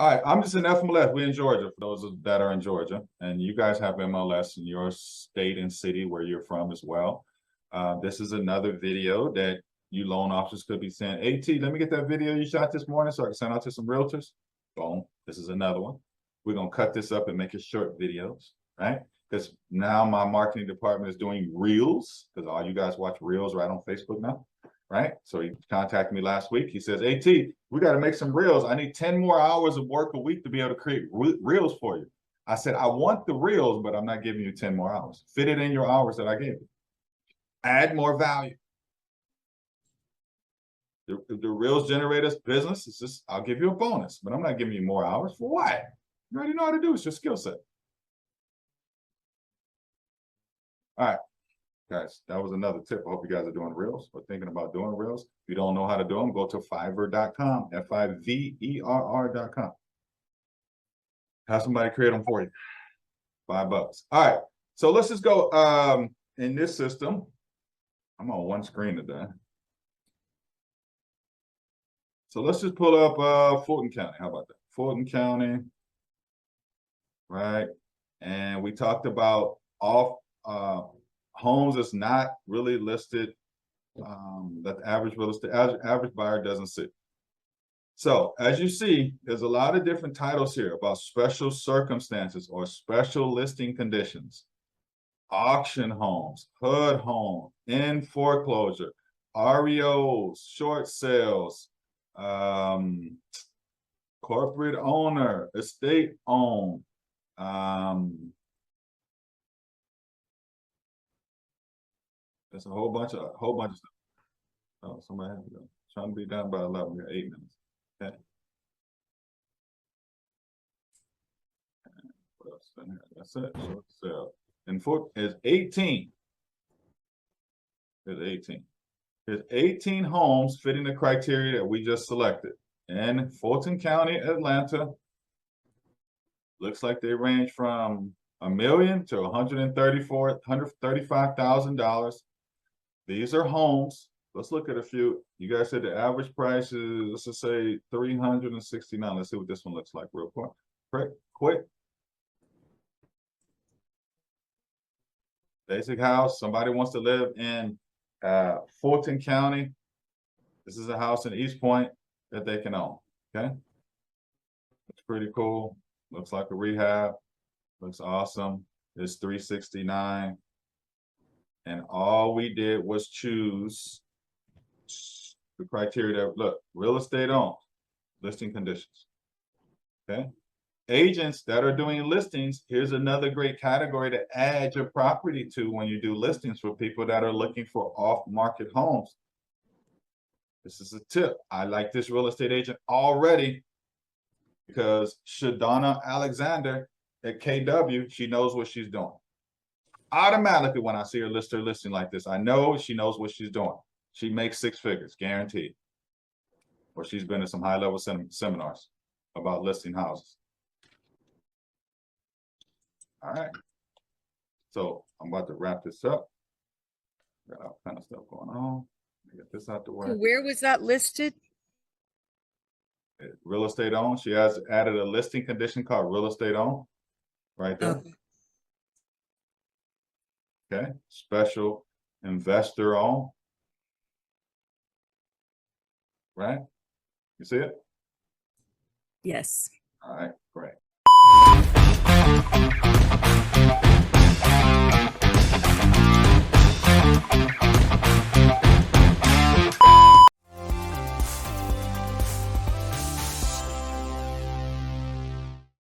All right, I'm just in FMLS. We're in Georgia, for those that are in Georgia, and you guys have MLS in your state and city where you're from as well. This is another video that you loan officers could be saying, AT, let me get that video you shot this morning so I can send out to some realtors. Boom, this is another one. We're gonna cut this up and make it short videos, right? Because now my marketing department is doing reels, because all you guys watch reels right on Facebook now. Right? So he contacted me last week. He says, AT, we got to make some reels. I need 10 more hours of work a week to be able to create reels for you. I said, I want the reels, but I'm not giving you 10 more hours. Fit it in your hours that I gave you. Add more value. The reels generate us business. It's just, I'll give you a bonus, but I'm not giving you more hours. For what? You already know how to do it. It's your skill set. All right. Guys, that was another tip. I hope you guys are doing reels or thinking about doing reels. If you don't know how to do them, go to Fiverr.com, Fiverr.com. Have somebody create them for you. $5. All right. So let's just go in this system. I'm on one screen today. So let's just pull up Thornton County. How about that? Thornton County. Right. And we talked about homes is not really listed that the average real estate average buyer doesn't see. So as you see, there's a lot of different titles here about special circumstances or special listing conditions, auction homes, HUD home, in foreclosure, REOs, short sales, corporate owner, estate owned, there's a whole bunch of stuff. Oh, somebody has to go. Trying to be done by 11. We got 8 minutes. Okay. And what else in here? That's it. Short sale. And is 18. There's 18. There's 18 homes fitting the criteria that we just selected. In Thornton County, Atlanta. Looks like they range from $1 million to $135,000. These are homes. Let's look at a few. You guys said the average price is, let's just say $369. Let's see what this one looks like real quick. Basic house. Somebody wants to live in Thornton County. This is a house in East Point that they can own. Okay. It's pretty cool. Looks like a rehab. Looks awesome. It's $369. And all we did was choose the criteria that, look, real estate owned, listing conditions. Okay. Agents that are doing listings, here's another great category to add your property to when you do listings for people that are looking for off-market homes. This is a tip. I like this real estate agent already because Shadonna Alexander at KW, she knows what she's doing. Automatically, when I see her list her listing like this, I know she knows what she's doing. She makes 6 figures, guaranteed. Or she's been to some high-level seminars about listing houses. All right. So I'm about to wrap this up. Got all kind of stuff going on. Get this out the way. Where was that listed? Real estate owned. She has added a listing condition called real estate owned. Right there. Okay. Okay, special investor owned. Right? You see it? Yes. All right, great.